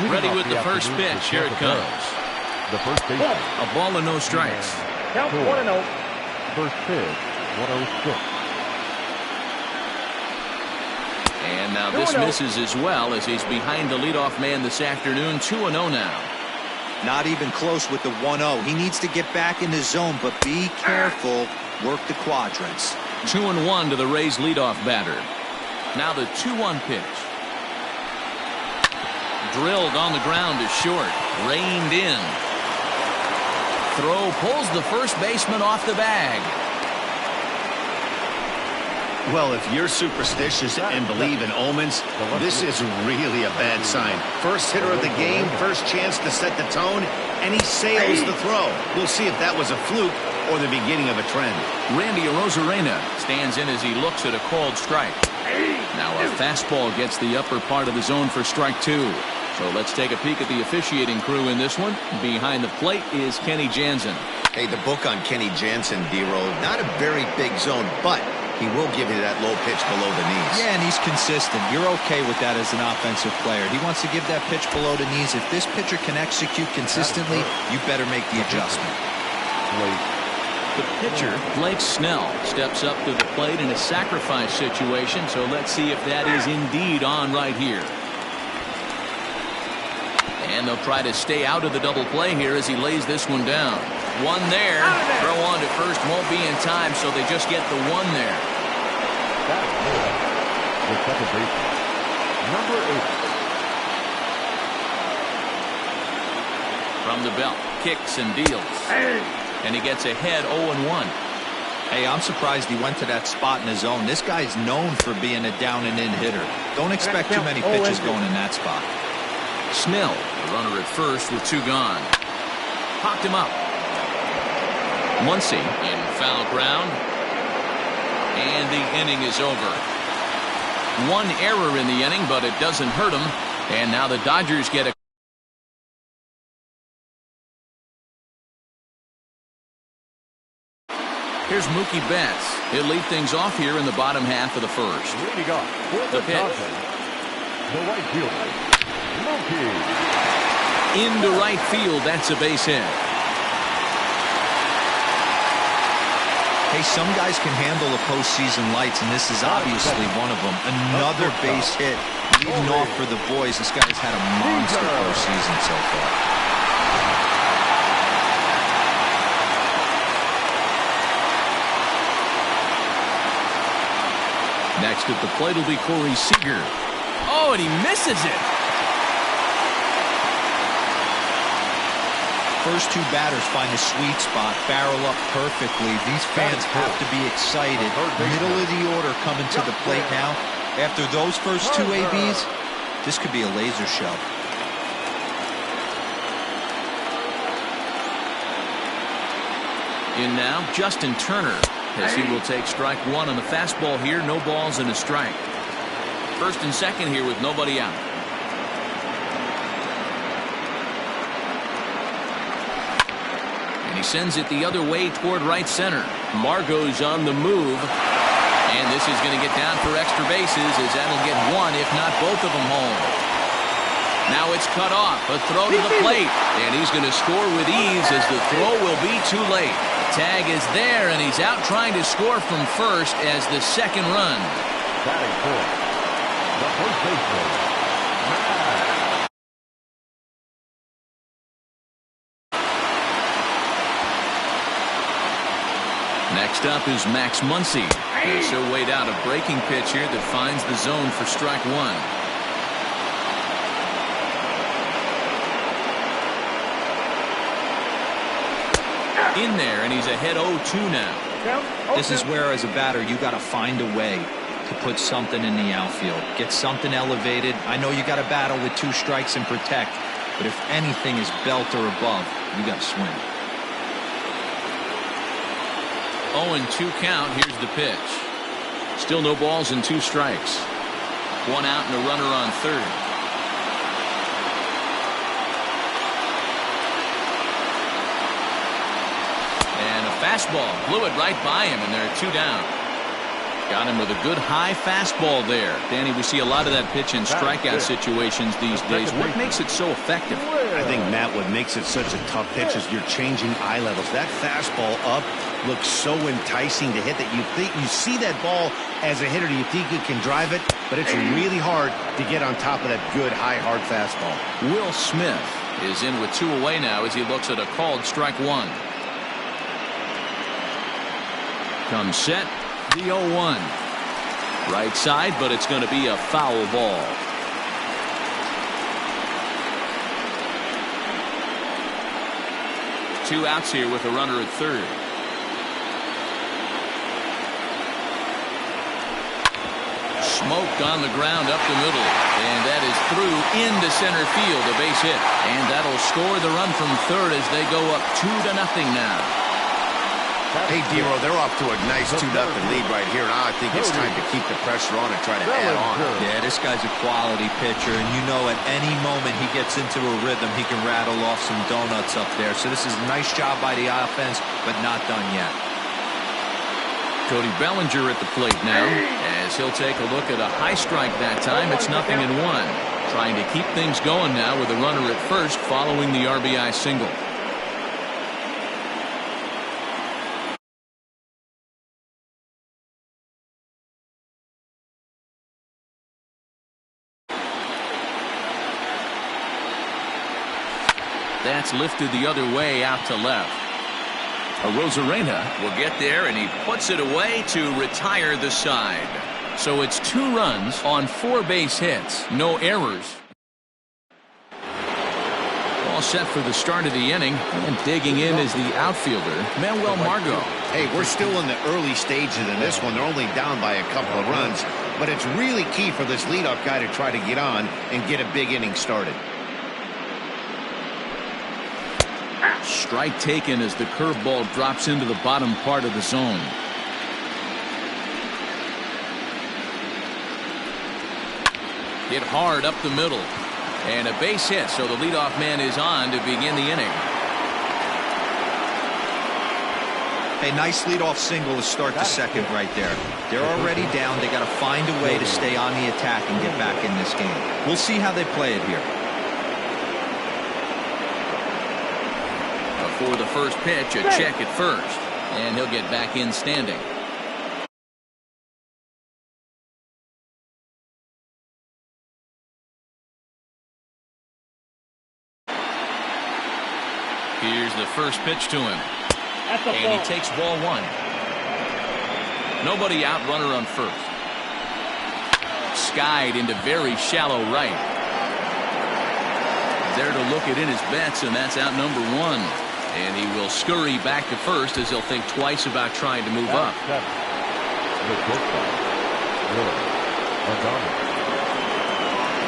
Ready with the first pitch. Here it comes. The first baseman. A ball and no strikes. Count 1-0. First pitch, 106. And now this misses as well as he's behind the leadoff man this afternoon. 2-0 now. Not even close with the 1-0. He needs to get back in the zone, but be careful. Work the quadrants. 2-1 to the Rays leadoff batter. Now the 2-1 pitch. Drilled on the ground to short. Reined in. Throw pulls the first baseman off the bag. Well, if you're superstitious and believe in omens, this is really a bad sign. First hitter of the game, first chance to set the tone, and he sails the throw. We'll see if that was a fluke or the beginning of a trend. Randy Arozarena stands in as he looks at a called strike. Now a fastball gets the upper part of the zone for strike two. So let's take a peek at the officiating crew in this one. Behind the plate is Kenny Jansen. Hey, the book on Kenny Jansen, D-Roll, not a very big zone, but he will give you that low pitch below the knees. Yeah, and he's consistent. You're okay with that as an offensive player. He wants to give that pitch below the knees. If this pitcher can execute consistently, you better make the adjustment. The pitcher, Blake Snell, steps up to the plate in a sacrifice situation, so let's see if that is indeed on right here. And they'll try to stay out of the double play here as he lays this one down. One there. Throw on to first won't be in time, so they just get the one there. The second baseman, number 8. From the belt, kicks and deals. And he gets ahead 0-1. Hey, I'm surprised he went to that spot in his zone. This guy's known for being a down-and-in hitter. Don't expect too many pitches going in that spot. Snell, the runner at first with two gone. Popped him up. Muncy in foul ground. And the inning is over. One error in the inning, but it doesn't hurt him. And now the Dodgers get a Here's Mookie Betts. He'll lead things off here in the bottom half of the first. Leading off for the pitch. The right fielder, Mookie. Into right field. That's a base hit. Hey, some guys can handle the postseason lights, and this is obviously one of them. Another base hit leading off for the boys. This guy's had a monster postseason so far. Next at the plate will be Corey Seager. Oh, and he misses it. First two batters find a sweet spot, barrel up perfectly. These fans have to be excited. Middle of the order coming to the plate now. After those first two ABs, this could be a laser show. In now, Justin Turner, as he will take strike one on the fastball here. No balls and a strike. First and second here with nobody out. And he sends it the other way toward right center. Margot's on the move. And this is going to get down for extra bases as that'll get one, if not both of them home. Now it's cut off. A throw to the plate. And he's going to score with ease as the throw will be too late. Tag is there, and he's out trying to score from first as the second run. Batting fourth, the first baseman, Next up is Max Muncy. So weighed out a breaking pitch here that finds the zone for strike one. In there, and he's ahead 0-2 now. This is where, as a batter, you got to find a way to put something in the outfield. Get something elevated. I know you got to battle with two strikes and protect, but if anything is belt or above, you got to swing. 0-2 count. Here's the pitch. Still no balls and two strikes. One out and a runner on third. And a fastball blew it right by him, and there are two down. Got him with a good high fastball there. Danny, we see a lot of that pitch in strikeout situations these days. What makes it so effective? I think, Matt, what makes it such a tough pitch is you're changing eye levels. That fastball up looks so enticing to hit that you see that ball as a hitter, you think you can drive it, but it's really hard to get on top of that good, high, hard fastball. Will Smith is in with 2 away now as he looks at a called strike 1. Comes set, the 0-1. Right side, but it's going to be a foul ball. Two outs here with a runner at third. Smoke on the ground up the middle, and that is through into center field, a base hit, and that'll score the run from third as they go up 2-0 now. Hey, Dero, they're off to a nice 2-0 lead right here. Now I think it's time to keep the pressure on and try to add on. Yeah, this guy's a quality pitcher, and you know at any moment he gets into a rhythm, he can rattle off some donuts up there. So this is a nice job by the offense, but not done yet. Cody Bellinger at the plate now, as he'll take a look at a high strike that time. It's 0-1. Trying to keep things going now with a runner at first following the RBI single. That's lifted the other way out to left. Rosarena will get there, and he puts it away to retire the side. So it's 2 runs on 4 base hits, no errors. All set for the start of the inning, and digging in is the outfielder, Manuel Margot. Hey, we're still in the early stages in this one. They're only down by a couple of runs, but it's really key for this leadoff guy to try to get on and get a big inning started. Strike taken as the curveball drops into the bottom part of the zone. Hit hard up the middle. And a base hit, so the leadoff man is on to begin the inning. A nice leadoff single to start the second right there. They're already down. They got to find a way to stay on the attack and get back in this game. We'll see how they play it here. For the first pitch, a check at first, and he'll get back in standing. Here's the first pitch to him, and he takes ball 1. Nobody out, runner on first. Skied into very shallow right. There to look it in his bets, and that's out number 1. And he will scurry back to first as he'll think twice about trying to move up.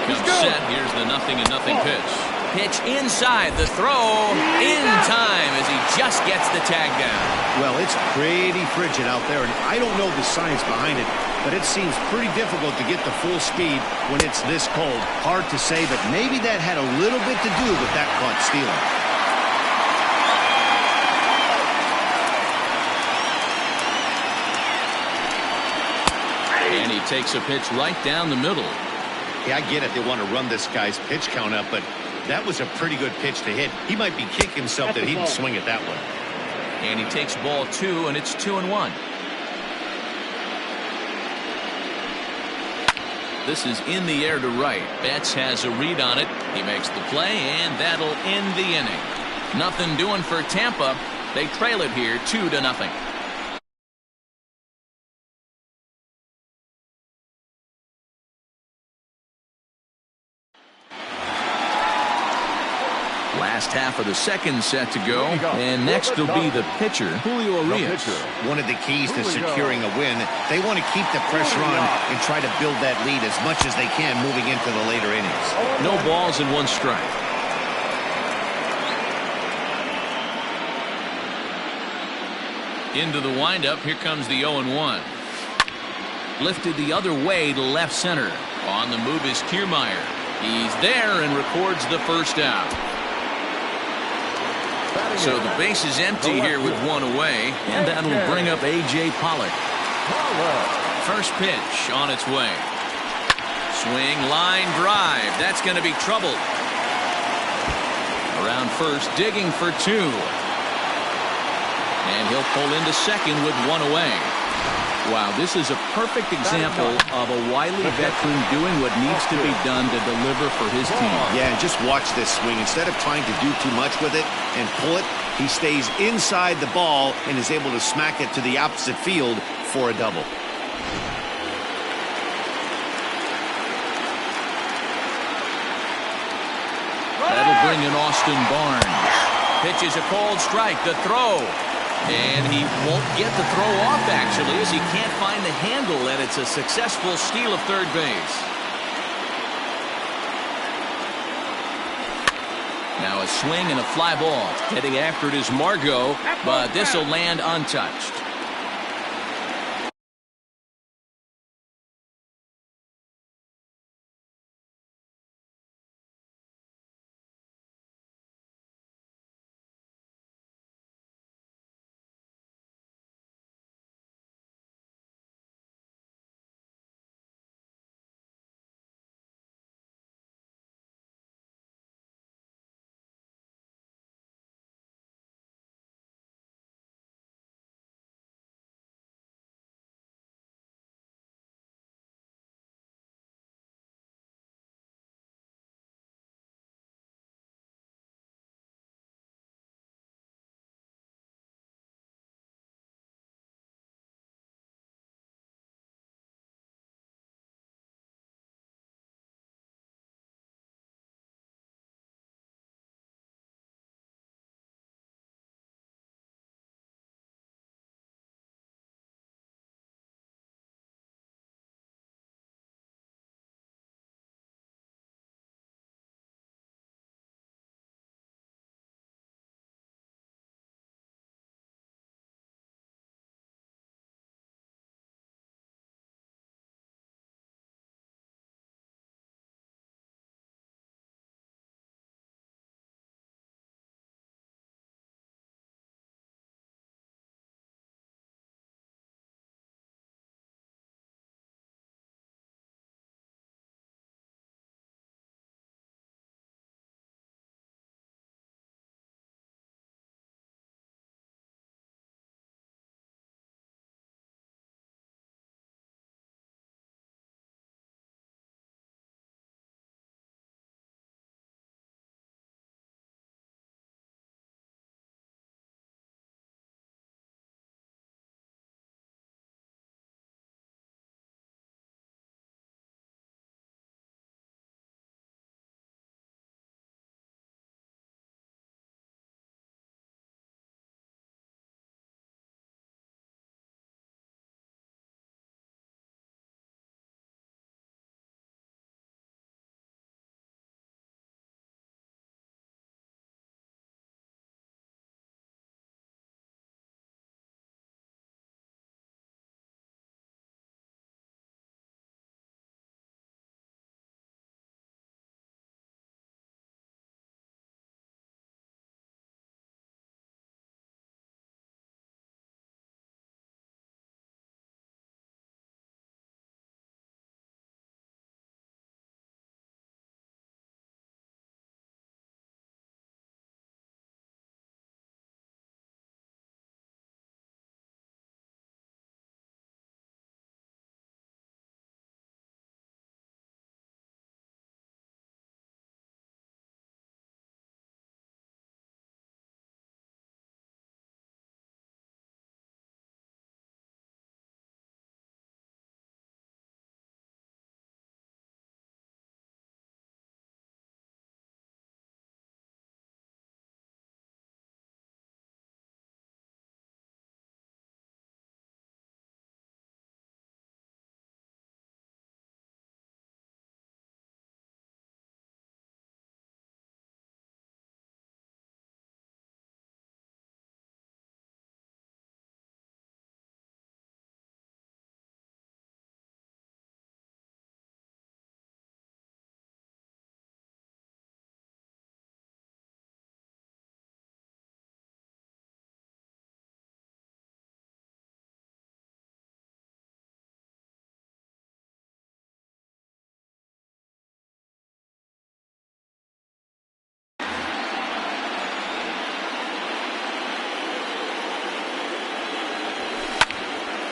Comes set. Here's the 0-0 pitch. Pitch inside. The throw in time as he just gets the tag down. Well, it's pretty frigid out there, and I don't know the science behind it, but it seems pretty difficult to get the full speed when it's this cold. Hard to say, but maybe that had a little bit to do with that caught stealing. And he takes a pitch right down the middle. Yeah, I get it. They want to run this guy's pitch count up, but that was a pretty good pitch to hit. He might be kicking himself that he didn't swing it that way. And he takes ball 2, and it's 2-1. This is in the air to right. Betts has a read on it. He makes the play, and that'll end the inning. Nothing doing for Tampa. They trail it here 2-0. Last half of the second set to go, and next will be the pitcher, Julio Urias. One of the keys to securing a win, they want to keep the pressure on and try to build that lead as much as they can moving into the later innings. No balls and 1 strike. Into the windup, here comes the 0-1. Lifted the other way to left center. On the move is Kiermaier. He's there and records the first out. So the base is empty here with 1 away, and that'll bring up A.J. Pollock. First pitch on its way. Swing, line drive. That's going to be trouble. Around first, digging for two. And he'll pull into second with one away. Wow, this is a perfect example of a wily veteran doing what needs to be done to deliver for his team. Yeah, and just watch this swing. Instead of trying to do too much with it and pull it, he stays inside the ball and is able to smack it to the opposite field for a double. That'll bring in Austin Barnes. Pitches a cold strike. The throw. And he won't get the throw off, actually, as he can't find the handle, and it's a successful steal of third base. Now a swing and a fly ball. Heading after it is Margot, but this will land untouched.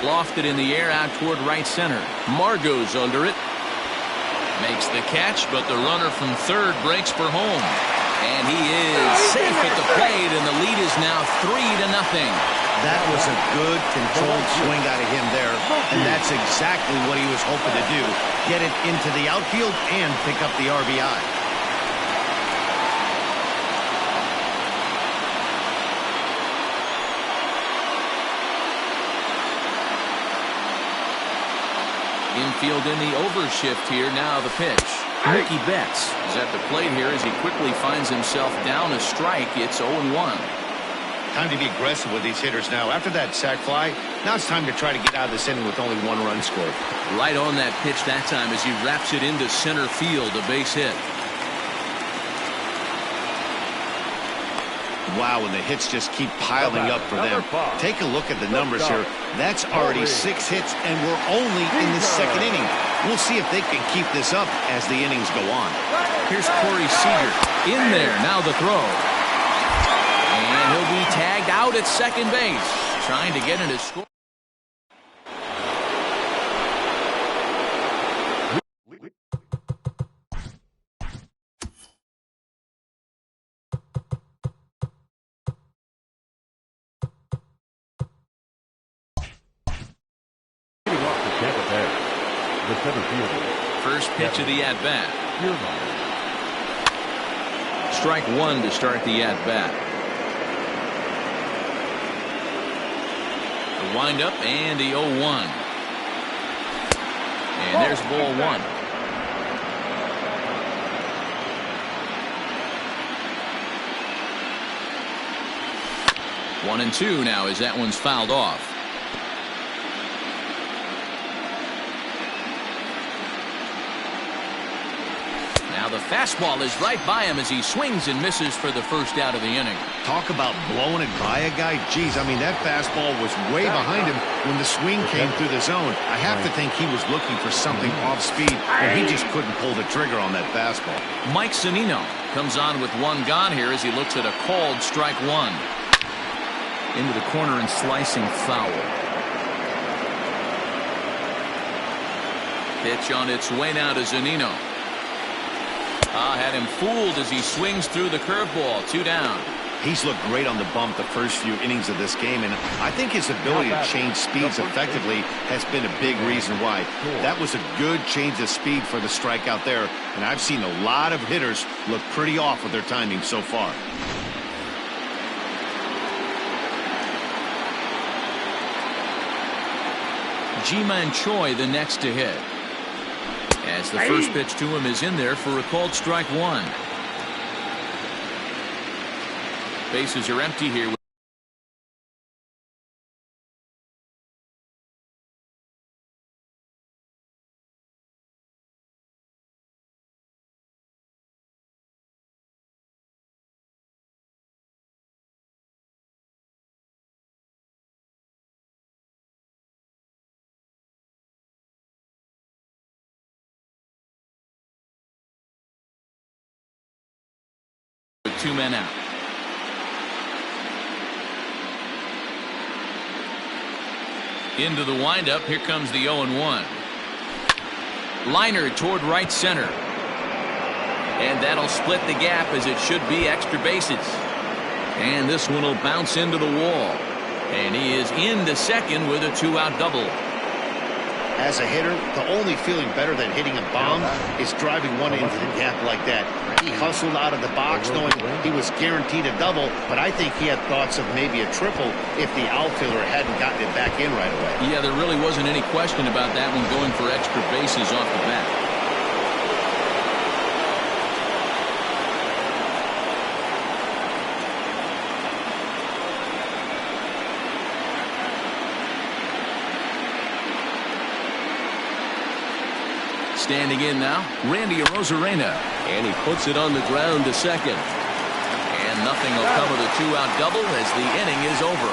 Lofted in the air out toward right center. Margot's under it. Makes the catch, but the runner from third breaks for home. And he is safe at the plate, and the lead is now 3-0. That was a good, controlled swing out of him there, and that's exactly what he was hoping to do. Get it into the outfield and pick up the RBI. Infield in the overshift here. Now the pitch. Mookie Betts is at the plate here as he quickly finds himself down a strike. It's 0-1. Time to be aggressive with these hitters now. After that sac fly, now it's time to try to get out of this inning with only 1 run scored. Right on that pitch that time as he wraps it into center field, a base hit. Wow, and the hits just keep piling up for them. Take a look at the numbers here. That's already 6 hits, and we're only in the 2nd inning. We'll see if they can keep this up as the innings go on. Here's Corey Seager in there. Now the throw. And he'll be tagged out at second base, trying to get into score. First pitch of the at-bat. Strike 1 to start the at-bat. The windup and the 0-1. And there's ball 1. One and 2 now as that one's fouled off. Now the fastball is right by him as he swings and misses for the first out of the inning. Talk about blowing it by a guy. Geez, I mean, that fastball was way behind him when the swing came through the zone. I have to think he was looking for something off speed, and he just couldn't pull the trigger on that fastball. Mike Zunino comes on with 1 gone here as he looks at a called strike 1. Into the corner and slicing foul. Pitch on its way now to Zunino. Had him fooled as he swings through the curveball. 2 down. He's looked great on the bump the first few innings of this game, and I think his ability to change speeds effectively has been a big reason why. That was a good change of speed for the strikeout there, and I've seen a lot of hitters look pretty off with their timing so far. Ji-Man Choi the next to hit. As the first pitch to him is in there for a called strike 1. Bases are empty here. With 2 men out. Into the windup. Here comes the 0-1. Liner toward right center. And that'll split the gap as it should be extra bases. And this one will bounce into the wall. And he is into second with a 2-out double. As a hitter, the only feeling better than hitting a bomb is driving one into the gap like that. He hustled out of the box knowing he was guaranteed a double, but I think he had thoughts of maybe a triple if the outfielder hadn't gotten it back in right away. Yeah, there really wasn't any question about that one going for extra bases off the bat. Standing in now, Randy Arozarena. And he puts it on the ground to second. And nothing will come of the 2-out double as the inning is over.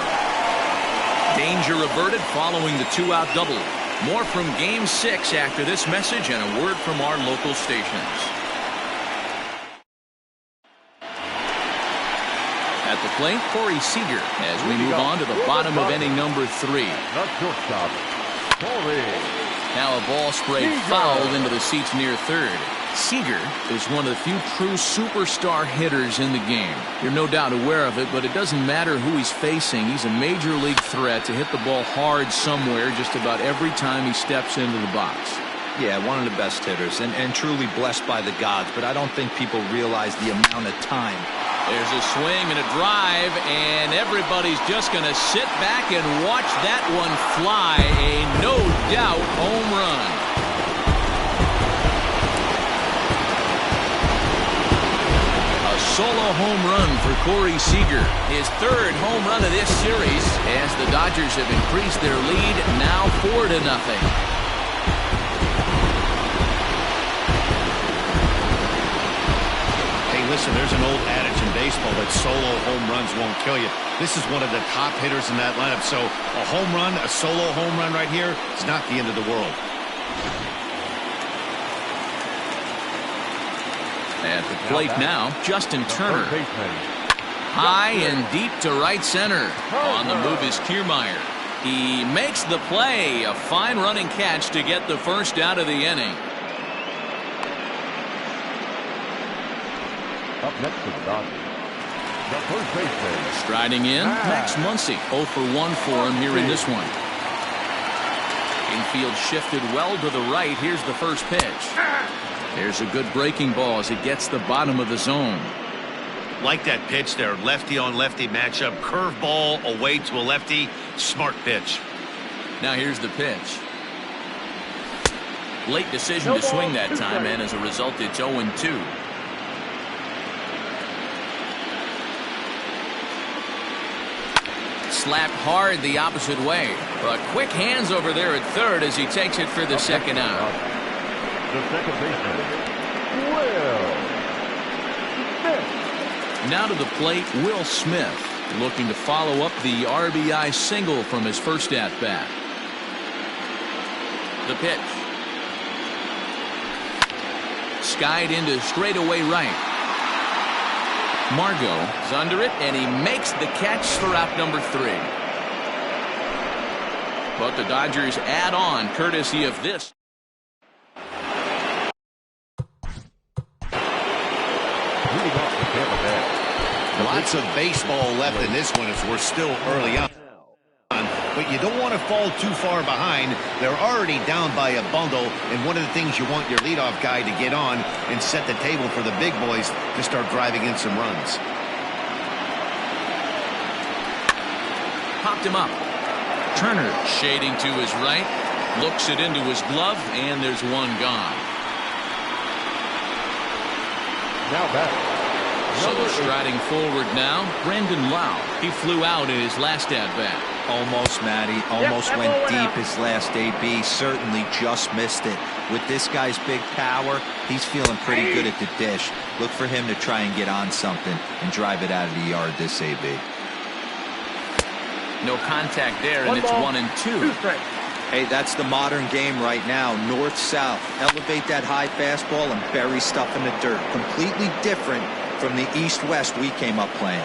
Danger averted following the 2-out double. More from Game 6 after this message and a word from our local stations. At the plate, Corey Seager, as we move on to the bottom of inning number 3. The shortstop, Corey. Now a ball sprayed fouled into the seats near third. Seager is one of the few true superstar hitters in the game. You're no doubt aware of it, but it doesn't matter who he's facing. He's a major league threat to hit the ball hard somewhere just about every time he steps into the box. Yeah, one of the best hitters and truly blessed by the gods, but I don't think people realize the amount of time. There's a swing and a drive, and everybody's just going to sit back and watch that one fly. A no-doubt home run. A solo home run for Corey Seager. His third home run of this series as the Dodgers have increased their lead now 4-0. Listen, there's an old adage in baseball that solo home runs won't kill you. This is one of the top hitters in that lineup. So a home run, a solo home run right here, is not the end of the world. At the plate now, Justin Turner. High and deep to right center. On the move is Kiermaier. He makes the play. A fine running catch to get the first out of the inning. Up next to the Dodgers, the first baseman. Striding in, Max Muncy. 0 for 1 for him here in this one. Infield shifted well to the right. Here's the first pitch. There's a good breaking ball as it gets the bottom of the zone. Like that pitch there, lefty on lefty matchup, curveball away to a lefty, smart pitch. Now here's the pitch. Late decision to swing that time, and as a result, it's 0-2. Slapped hard the opposite way. But quick hands over there at third as he takes it for the second out. The second baseman, Will Smith. Now to the plate, Will Smith, looking to follow up the RBI single from his first at-bat. The pitch. Skied into straightaway right. Margot is under it, and he makes the catch for out number 3. But the Dodgers add on courtesy of this. Lots of baseball left in this one as we're still early on. But you don't want to fall too far behind. They're already down by a bundle, and one of the things you want your leadoff guy to get on and set the table for the big boys to start driving in some runs. Popped him up. Turner shading to his right, looks it into his glove, and there's one gone. Now back. So striding forward now, Brandon Lau. He flew out in his last at-bat. Almost, Matty. Almost went deep his last AB. Certainly just missed it. With this guy's big power, he's feeling pretty good at the dish. Look for him to try and get on something and drive it out of the yard this AB. No contact there, and it's 1-2. Hey, that's the modern game right now. North-south. Elevate that high fastball and bury stuff in the dirt. Completely different from the east-west we came up playing.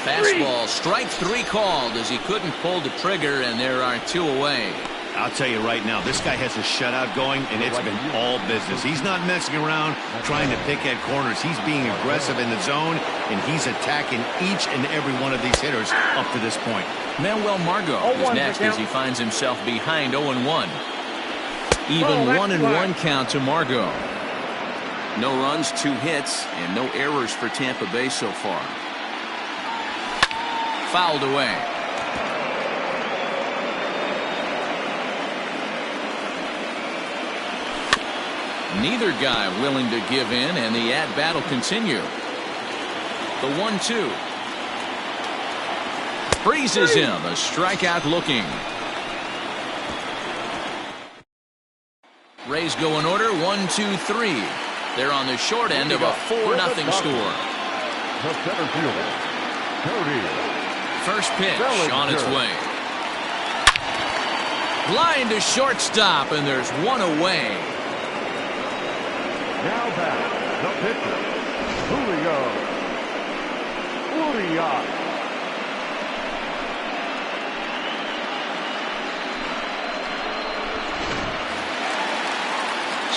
Fastball, strike 3 called as he couldn't pull the trigger, and there are 2 away. I'll tell you right now, this guy has a shutout going, and it's been all business. He's not messing around trying to pick at corners. He's being aggressive in the zone, and he's attacking each and every one of these hitters up to this point. Manuel Margot is next as he finds himself behind 0-1. Even 1-1 count to Margot. No runs, 2 hits, and no errors for Tampa Bay so far. Fouled away. Neither guy willing to give in, and the at-bat will continue. The 1-2. Freezes him, a strikeout looking. Rays go in order, 1-2-3. They're on the short end of a 4-0 score. The center fielder, Cody. First pitch on its way. Line to shortstop, and there's 1 away. Now back, the pitcher, Julio.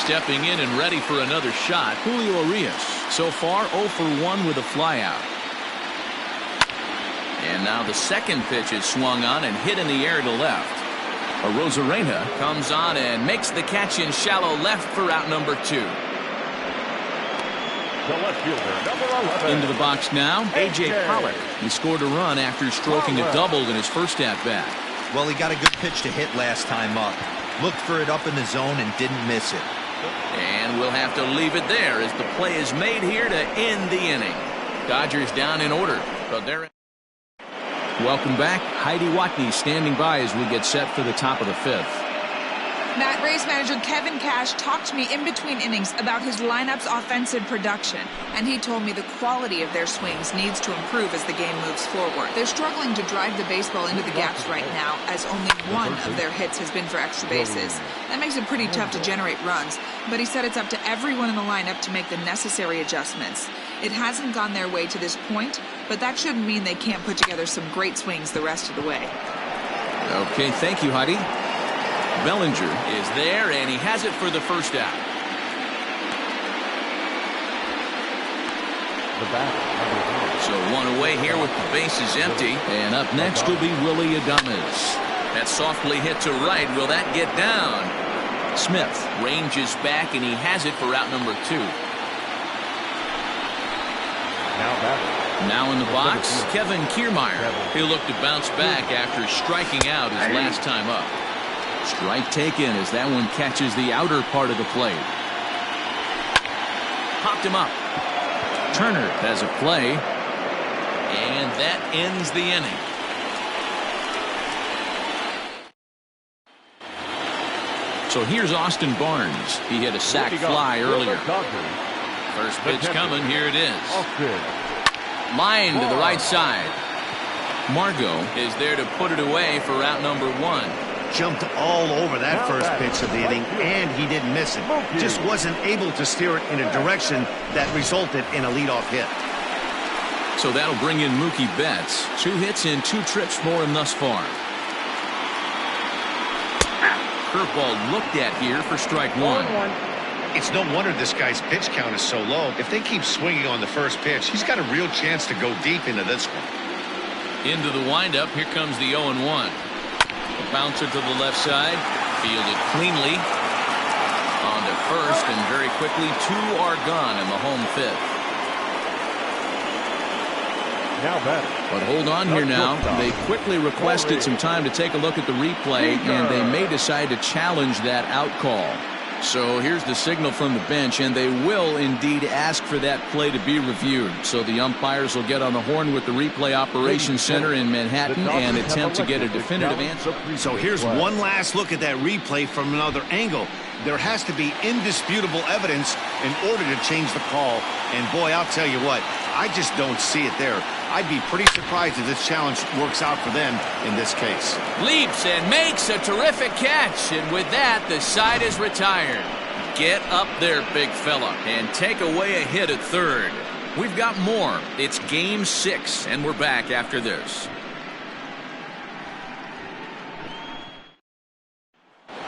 Stepping in and ready for another shot, Julio Urias. So far, 0 for 1 with a flyout. And now the second pitch is swung on and hit in the air to left. Arozarena comes on and makes the catch in shallow left for out number 2. The left fielder, number 11. Into the box now, A.J. Pollock. He scored a run after stroking a double in his first at-bat. Well, he got a good pitch to hit last time up. Looked for it up in the zone and didn't miss it. And we'll have to leave it there as the play is made here to end the inning. Dodgers down in order, but they're... Welcome back. Heidi Watney standing by as we get set for the top of the 5th. Matt, Rays manager Kevin Cash talked to me in between innings about his lineup's offensive production, and he told me the quality of their swings needs to improve as the game moves forward. They're struggling to drive the baseball into the gaps right now, as only one of their hits has been for extra bases. That makes it pretty tough to generate runs, but he said it's up to everyone in the lineup to make the necessary adjustments. It hasn't gone their way to this point, but that shouldn't mean they can't put together some great swings the rest of the way. Okay, thank you, Heidi. Bellinger is there, and he has it for the first out. So one away here with the bases empty. And up next will be Willie Adames. That softly hit to right. Will that get down? Smith ranges back, and he has it for out number 2. Now in the box, Kevin Kiermaier. He'll look to bounce back after striking out his last time up. Strike taken as that one catches the outer part of the plate. Popped him up. Turner has a play. And that ends the inning. So here's Austin Barnes. He hit a sac fly earlier. First pitch coming. Here it is. Line to the right side. Margot is there to put it away for out number 1. Jumped all over that first pitch of the inning, and he didn't miss it. Just wasn't able to steer it in a direction that resulted in a leadoff hit. So that'll bring in Mookie Betts. 2 hits and 2 trips for him thus far. Curveball looked at here for strike 1. It's no wonder this guy's pitch count is so low. If they keep swinging on the first pitch, he's got a real chance to go deep into this one. Into the windup, here comes the 0-1. A bouncer to the left side, fielded cleanly. On to first, and very quickly 2 are gone in the home 5th. But hold on here now. They quickly requested some time to take a look at the replay, and they may decide to challenge that out call. So here's the signal from the bench, and they will indeed ask for that play to be reviewed. So the umpires will get on the horn with the replay operations center in Manhattan and attempt to get a definitive answer. So here's one last look at that replay from another angle. There has to be indisputable evidence in order to change the call. And boy, I'll tell you what, I just don't see it there. I'd be pretty surprised if this challenge works out for them in this case. Leaps and makes a terrific catch, and with that, the side is retired. Get up there, big fella, and take away a hit at third. We've got more. It's Game 6, and we're back after this.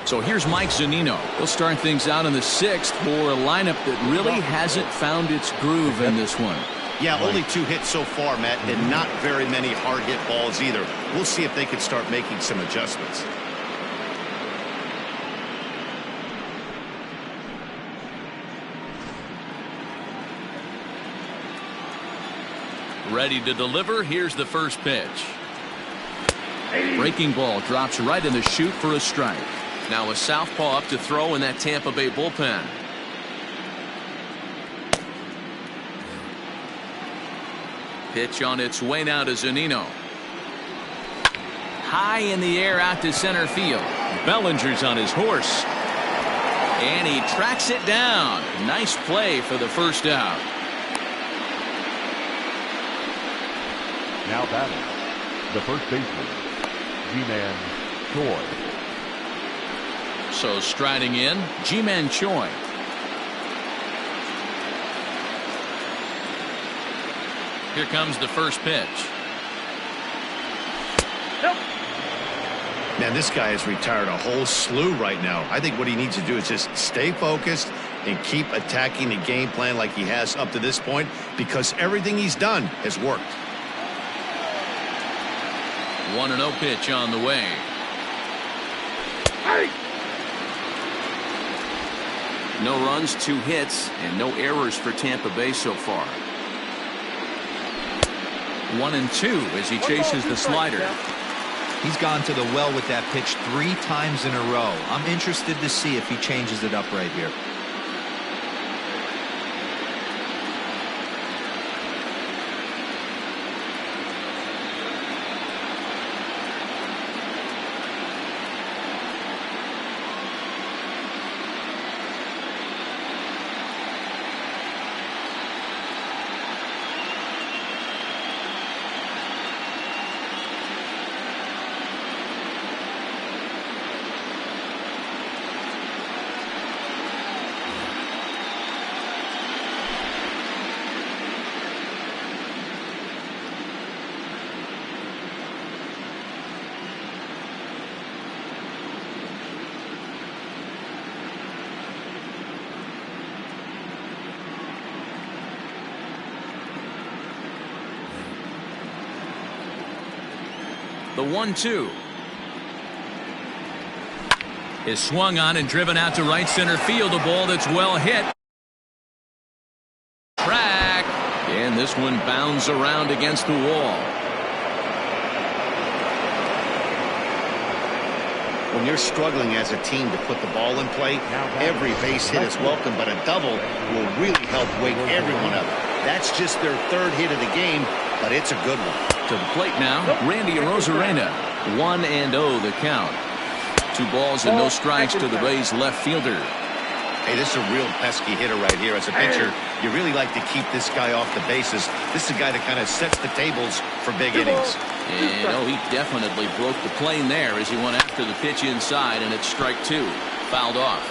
So here's Mike Zunino. He'll start things out in the 6th for a lineup that really hasn't found its groove in this one. Yeah, only 2 hits so far, Matt, and not very many hard hit balls either. We'll see if they can start making some adjustments. Ready to deliver. Here's the first pitch. Breaking ball drops right in the chute for a strike. Now a southpaw up to throw in that Tampa Bay bullpen. Pitch on its way now to Zunino. High in the air out to center field. Bellinger's on his horse. And he tracks it down. Nice play for the first out. Now batting, the first baseman, G-Man Choi. So striding in, G-Man Choi. Here comes the first pitch. Man, this guy has retired a whole slew right now. I think what he needs to do is just stay focused and keep attacking the game plan like he has up to this point, because everything he's done has worked. 1-0 pitch on the way. No runs, 2 hits, and no errors for Tampa Bay so far. 1-2 as he chases the slider. He's gone to the well with that pitch 3 times in a row. I'm interested to see if he changes it up right here. The 1-2 is swung on and driven out to right center field. A ball that's well hit. Track. And this one bounds around against the wall. When you're struggling as a team to put the ball in play, every base hit is welcome, but a double will really help wake everyone up. That's just their 3rd hit of the game, but it's a good one. To the plate now, Randy Arozarena. 1-0 the count. 2 balls and no strikes to the Rays left fielder. Hey, this is a real pesky hitter right here. As a pitcher, you really like to keep this guy off the bases. This is a guy that kind of sets the tables for big innings. And he definitely broke the plane there as he went after the pitch inside, and it's strike 2. Fouled off.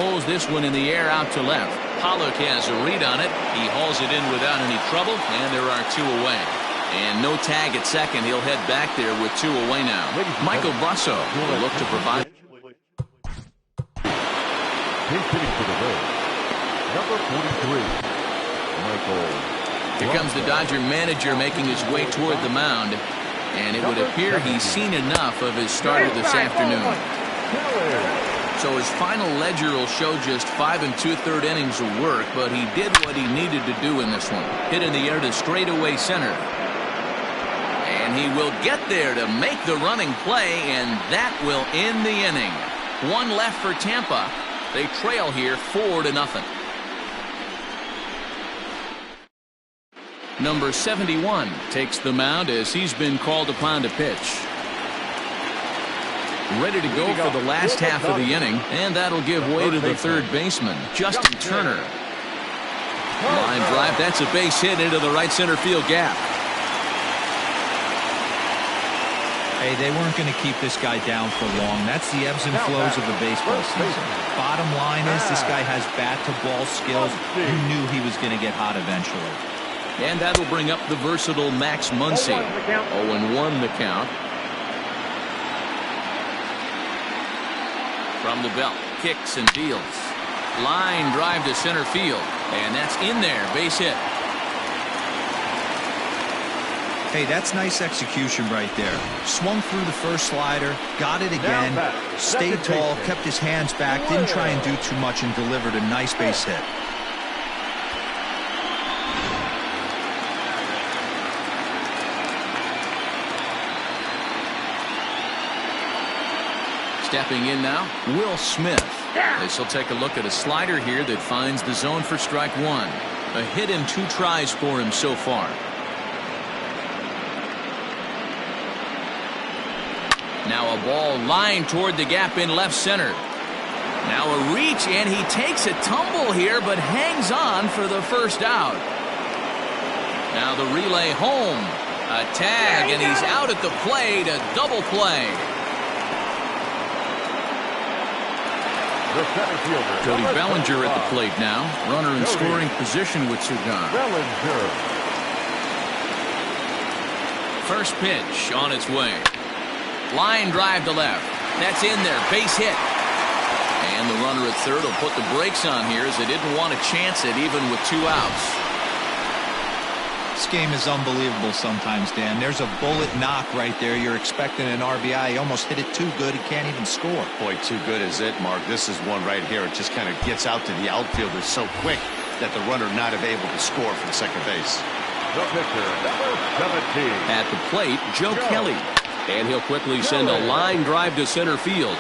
Pulls this one in the air out to left. Pollock has a read on it. He hauls it in without any trouble, and there are 2 away. And no tag at second. He'll head back there with 2 away now. Michael Busso will look to provide. He's hitting for the Rays. Number 43, Michael. Here comes the Dodger manager making his way toward the mound. And it would appear he's seen enough of his starter this afternoon. So his final ledger will show just 5 2/3 innings of work, but he did what he needed to do in this one. Hit in the air to straightaway center. And he will get there to make the running play, and that will end the inning. 1 left for Tampa. They trail here 4-0. Number 71 takes the mound as he's been called upon to pitch. Ready to go for the last half of the inning, and that'll give way to the 3rd baseman, Justin Turner. Line drive, that's a base hit into the right center field gap. Hey, they weren't going to keep this guy down for long. That's the ebbs and flows of the baseball season. Bottom line is this guy has bat-to-ball skills. You knew he was going to get hot eventually. And that'll bring up the versatile Max Muncy. 0-1 the count. From the belt, kicks and deals. Line drive to center field, and that's in there, base hit. Hey, that's nice execution right there. Swung through the first slider, got it again, stayed tall, kept his hands back, didn't try and do too much, and delivered a nice base hit. Stepping in now, Will Smith. This will take a look at a slider here that finds the zone for strike 1. A hit in 2 tries for him so far. Now a ball lined toward the gap in left center. Now a reach, and he takes a tumble here, but hangs on for the first out. Now the relay home. A tag, and he's out at the plate. A double play. Cody Bellinger at the plate now. Runner in scoring position with 2 gone. First pitch on its way. Line drive to left. That's in there. Base hit. And the runner at third will put the brakes on here as they didn't want to chance it even with 2 outs. This game is unbelievable sometimes, Dan. There's a bullet knock right there. You're expecting an RBI. He almost hit it too good. He can't even score. Boy, too good is it, Mark. This is one right here. It just kind of gets out to the outfielder so quick that the runner not able to score from second base. The pitcher, number 17. At the plate, Joe Kelly. And he'll quickly send a line drive to center field.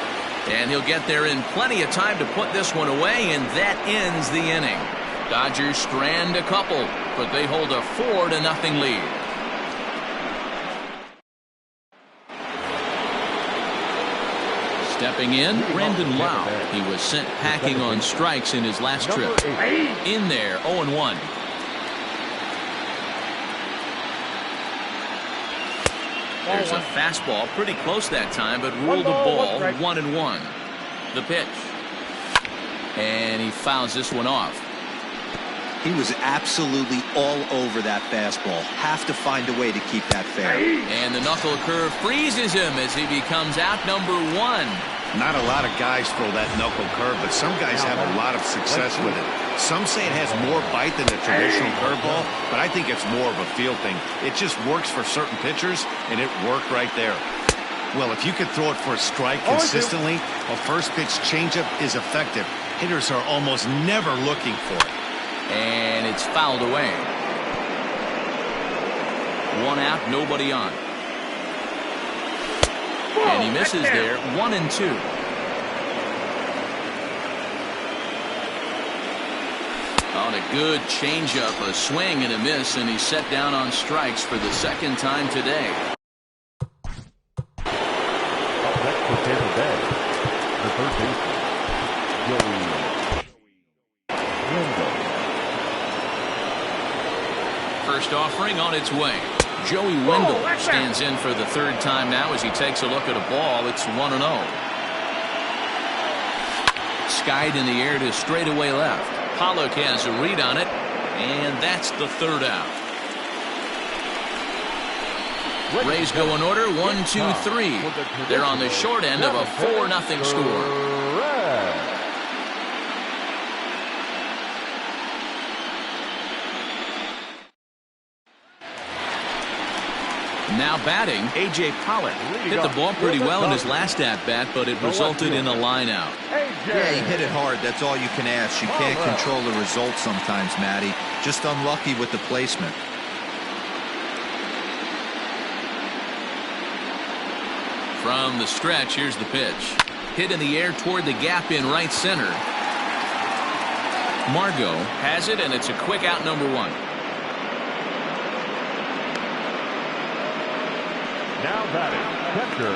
And he'll get there in plenty of time to put this one away, and that ends the inning. Dodgers strand a couple, but they hold a 4-0 lead. Stepping in, Brandon Lau. He was sent packing on strikes in his last trip. In there, 0-1. There's a fastball, pretty close that time, but ruled the ball, 1-1. The pitch. And he fouls this one off. He was absolutely all over that fastball. Have to find a way to keep that fair. And the knuckle curve freezes him as he becomes out number 1. Not a lot of guys throw that knuckle curve, but some guys have a lot of success with it. Some say it has more bite than the traditional curveball, but I think it's more of a feel thing. It just works for certain pitchers, and it worked right there. Well, if you could throw it for a strike consistently, a first pitch changeup is effective. Hitters are almost never looking for it. And it's fouled away. 1 out, nobody on. And he misses there, 1-2. On a good changeup, a swing and a miss, and he's set down on strikes for the second time today. Up next for Tampa Bay, the third baseman, Joey Wendell. First offering on its way. Joey Wendell stands in for the third time now as he takes a look at a ball. It's 1-0. Skied in the air to straightaway left. Pollock has a read on it, and that's the third out. Rays go in order, 1-2-3. They're on the short end of a 4-0 score. Now batting, A.J. Pollock hit the ball pretty well in his last at-bat, but it resulted in a line-out. Yeah, he hit it hard. That's all you can ask. You can't control the result sometimes, Matty. Just unlucky with the placement. From the stretch, here's the pitch. Hit in the air toward the gap in right center. Margot has it, and it's a quick out, number 1. Now batting, catcher,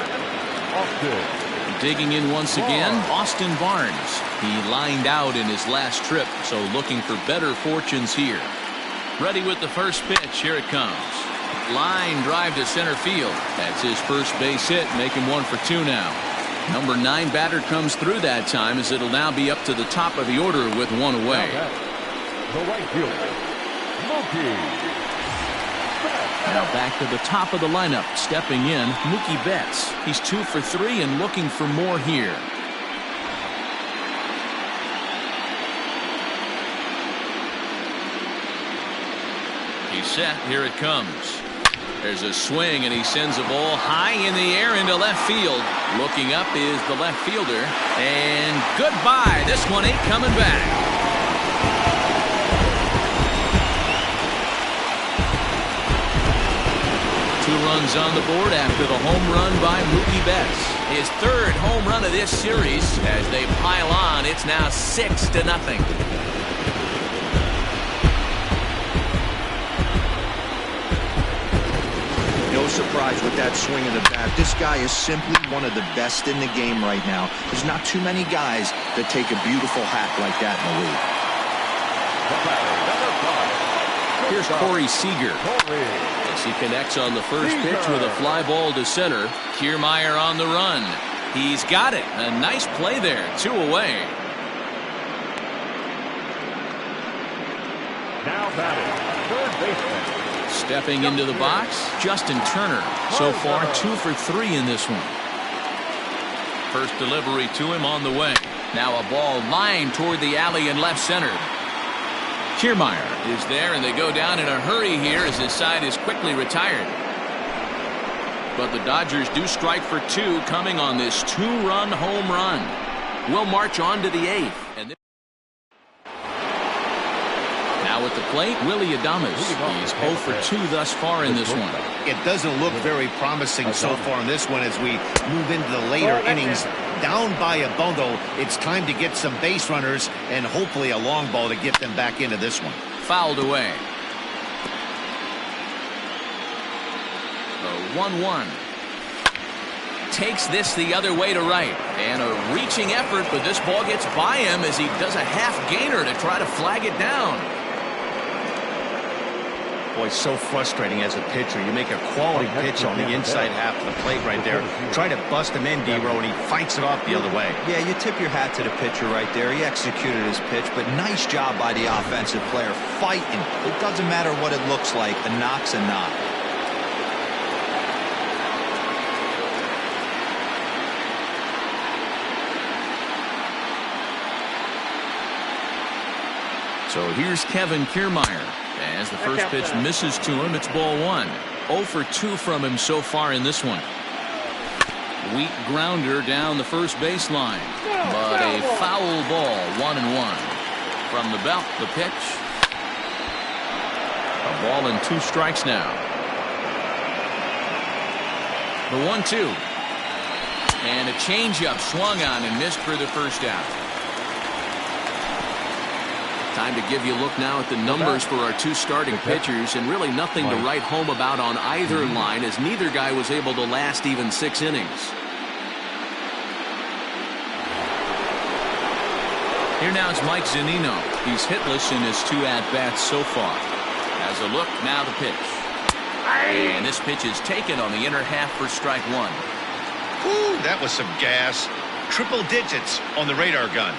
Austin. Digging in once again, Austin Barnes. He lined out in his last trip, so looking for better fortunes here. Ready with the first pitch. Here it comes. Line drive to center field. That's his first base hit, making 1 for 2 now. Number 9 batter comes through that time as it'll now be up to the top of the order with 1 away. The right fielder, Mookie. Now back to the top of the lineup, stepping in, Mookie Betts. He's 2 for 3 and looking for more here. He's set. Here it comes. There's a swing, and he sends a ball high in the air into left field. Looking up is the left fielder, and goodbye. This one ain't coming back. Runs on the board after the home run by Mookie Betts. His third home run of this series. As they pile on, it's now 6-0. No surprise with that swing of the bat. This guy is simply one of the best in the game right now. There's not too many guys that take a beautiful hack like that in the league. Here's Corey Seager. As he connects on the first pitch with a fly ball to center. Kiermaier on the run. He's got it. A nice play there. 2 away. Now batting, third baseman. Stepping into the box, Justin Turner. So far, 2 for 3 in this one. First delivery to him on the way. Now a ball lined toward the alley in left center. Kiermaier is there, and they go down in a hurry here as his side is quickly retired. But the Dodgers do strike for 2 coming on this 2-run home run. We'll march on to the 8th. And now at the plate, Willy Adames. He's 0 for 2 thus far in this one. It doesn't look very promising so far in this one as we move into the later innings. Down by a bundle, it's time to get some base runners and hopefully a long ball to get them back into this one. Fouled away. The 1-1. Takes this the other way to right. And a reaching effort, but this ball gets by him as he does a half gainer to try to flag it down. Boy, so frustrating as a pitcher. You make a quality pitch on the inside half of the plate right there. Try to bust him in, D-Row, and he fights it off the other way. Yeah, you tip your hat to the pitcher right there. He executed his pitch, but nice job by the offensive player fighting. It doesn't matter what it looks like. A knock's a knock. So here's Kevin Kiermaier. As the first pitch misses to him, it's ball 1. 0 for 2 from him so far in this one. Weak grounder down the first baseline. But a foul ball, 1-1. From the belt, the pitch. A ball and 2 strikes now. The 1-2. And a changeup swung on and missed for the first out. Time to give you a look now at the numbers for our 2 starting pitchers, and really nothing to write home about on either line, as neither guy was able to last even 6 innings. Here now is Mike Zunino. He's hitless in his 2 at-bats so far. As a look, now the pitch. And this pitch is taken on the inner half for strike 1. Woo, that was some gas. Triple digits on the radar gun.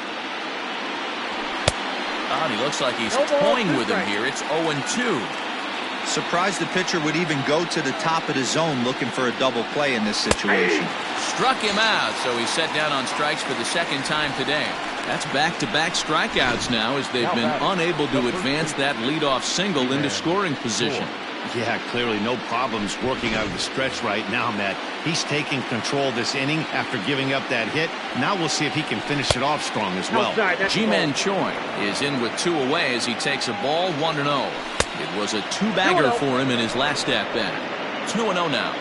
Oh, he looks like he's toying with him here. It's 0-2. Surprised the pitcher would even go to the top of the zone looking for a double play in this situation. Struck him out, so he's set down on strikes for the 2nd time today. That's back-to-back strikeouts now as they've been unable to advance that leadoff single into scoring position. Yeah, clearly no problems working out of the stretch right now, Matt. He's taking control of this inning after giving up that hit. Now we'll see if he can finish it off strong as well. Ji-Man Choi is in with 2 away as he takes a ball, 1-0. It was a 2-bagger for him in his last at-bat. 2-0 now.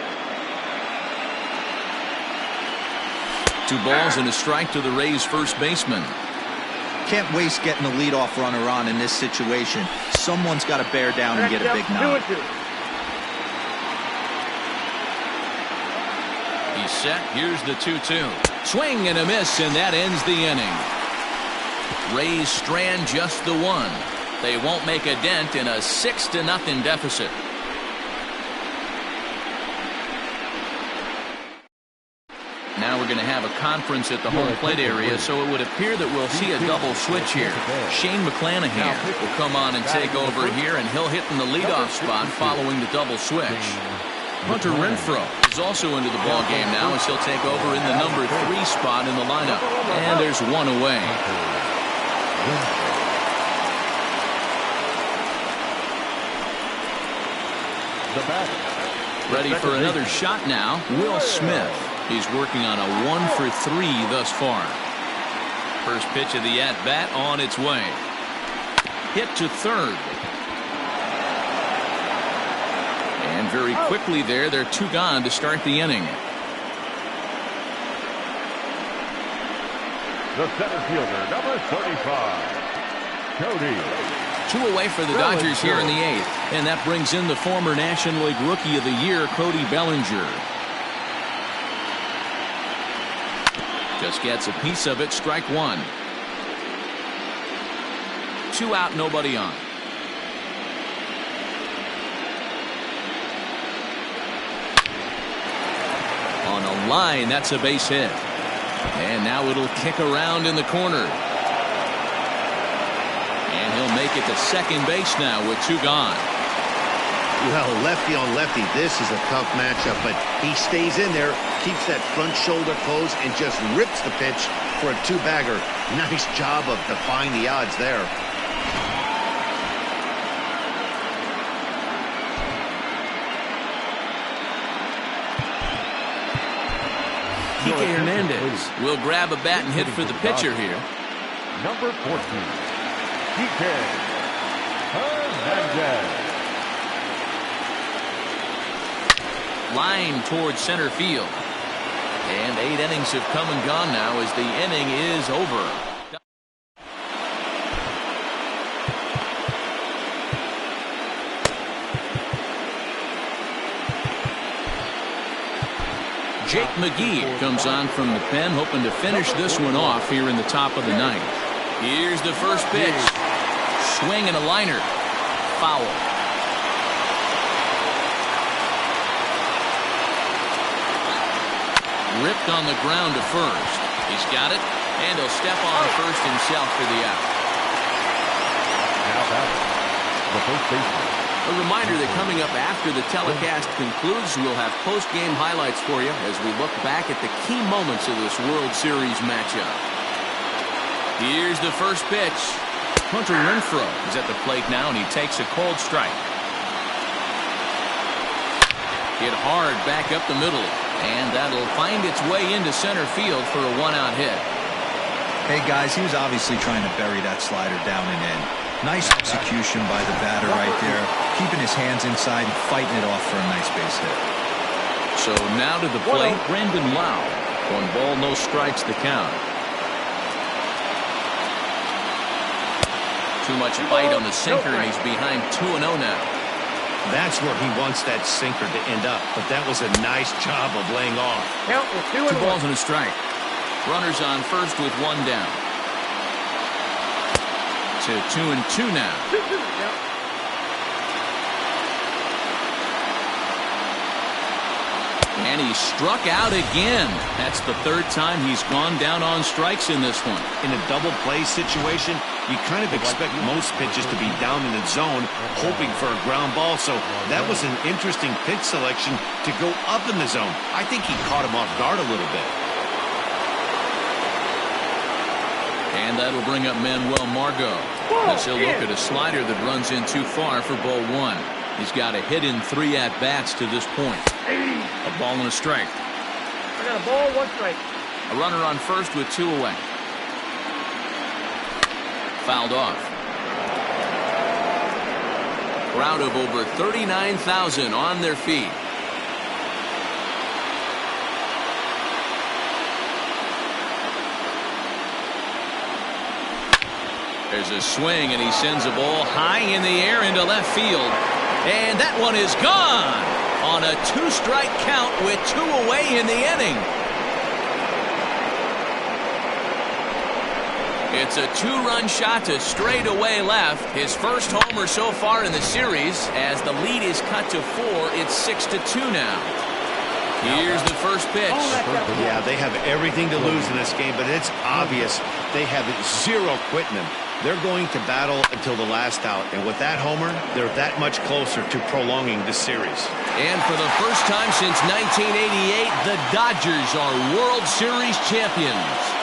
2 balls and a strike to the Rays' first baseman. Can't waste getting the leadoff runner on in this situation. Someone's got to bear down and get a big knock. He's set. Here's the 2-2. Swing and a miss, and that ends the inning. Rays strand just the 1. They won't make a dent in a 6-0 deficit. Now we're going to have a conference at the home plate area, so it would appear that we'll see a double switch here. Shane McClanahan will come on and take over here, and he'll hit in the leadoff spot following the double switch. Hunter Renfroe is also into the ball game now as he'll take over in the number 3 spot in the lineup. And there's 1 away. Ready for another shot now, Will Smith. He's working on a 1 for 3 thus far. First pitch of the at-bat on its way. Hit to third. And very quickly there, they're 2 gone to start the inning. The center fielder, number 35, Cody. 2 away for the Dodgers here in the 8th. And that brings in the former National League Rookie of the Year, Cody Bellinger. Just gets a piece of it, strike 1. 2 out, nobody on. On a line, that's a base hit. And now it'll kick around in the corner. And he'll make it to second base now with 2 gone. Well, lefty on lefty, this is a tough matchup, but he stays in there, keeps that front shoulder closed, and just rips the pitch for a two-bagger. Nice job of defying the odds there. Kike Hernandez will grab a bat and hit for the pitcher here. Number 14, Kike Hernandez. Line towards center field. And 8 innings have come and gone now as the inning is over. Jake McGee comes on from the pen, hoping to finish this one off here in the top of the ninth. Here's the first pitch. Swing and a liner. Foul. Ripped on the ground to first. He's got it, and he'll step on first himself for the out. Now back, the first baseman. A reminder that coming up after the telecast concludes, we'll have post-game highlights for you as we look back at the key moments of this World Series matchup. Here's the first pitch. Hunter Renfroe is at the plate now, and he takes a cold strike. Hit hard back up the middle. And that'll find its way into center field for a one-out hit. Hey, guys, he was obviously trying to bury that slider down and in. Nice execution by the batter right there, keeping his hands inside and fighting it off for a nice base hit. So now to the plate, Brandon Lau. 1 ball, no strikes the count. Too much bite on the sinker, and he's behind 2-0 now. That's where he wants that sinker to end up, but that was a nice job of laying off. 2 balls and a strike. Runners on first with 1 down. To 2-2 now. And he struck out again. That's the 3rd time he's gone down on strikes in this one. In a double play situation, you kind of expect most pitches to be down in the zone, hoping for a ground ball. So that was an interesting pitch selection to go up in the zone. I think he caught him off guard a little bit. And that'll bring up Manuel Margot, as he'll look at a slider that runs in too far for ball 1. He's got a hit in 3 at-bats to this point. A ball and a strike. I got a ball, 1 strike. A runner on first with 2 away. Fouled off. Crowd of over 39,000 on their feet. There's a swing, and he sends a ball high in the air into left field. And that one is gone on a 2-strike count with 2 away in the inning. It's a 2-run shot to straightaway left. His first homer so far in the series. As the lead is cut to 4, it's 6-2 now. Here's the first pitch. Yeah, they have everything to lose in this game, but it's obvious they have 0 quitting them. They're going to battle until the last out, and with that homer, they're that much closer to prolonging the series. And for the first time since 1988, the Dodgers are World Series champions.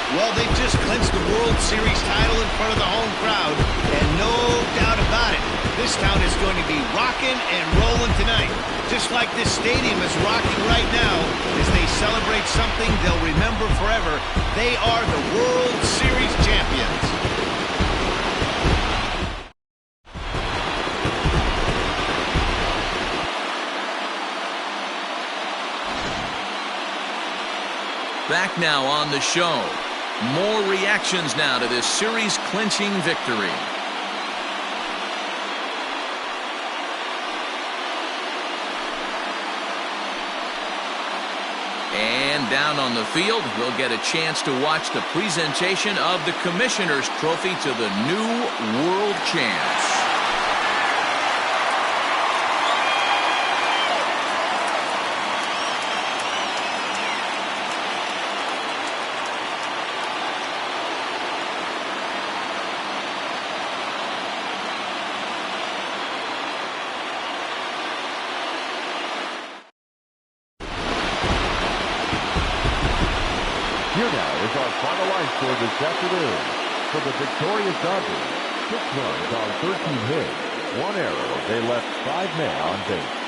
Well, they've just clinched the World Series title in front of the home crowd, and no doubt about it, this town is going to be rocking and rolling tonight. Just like this stadium is rocking right now, as they celebrate something they'll remember forever. They are the World Series champions. Back now on the show. More reactions now to this series-clinching victory. And down on the field, we'll get a chance to watch the presentation of the Commissioner's Trophy to the new world champs. score this afternoon. For the victorious Dodgers, 6 runs on 13 hits, 1 error. They left 5 men on base.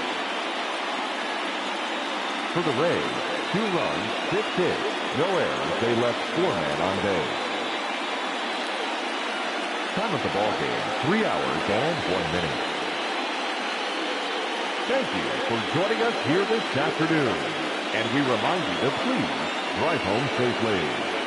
For the Rays, 2 runs, 6 hits, no errors. They left 4 men on base. Time of the ball game, 3 hours and 1 minute. Thank you for joining us here this afternoon. And we remind you to please drive home safely.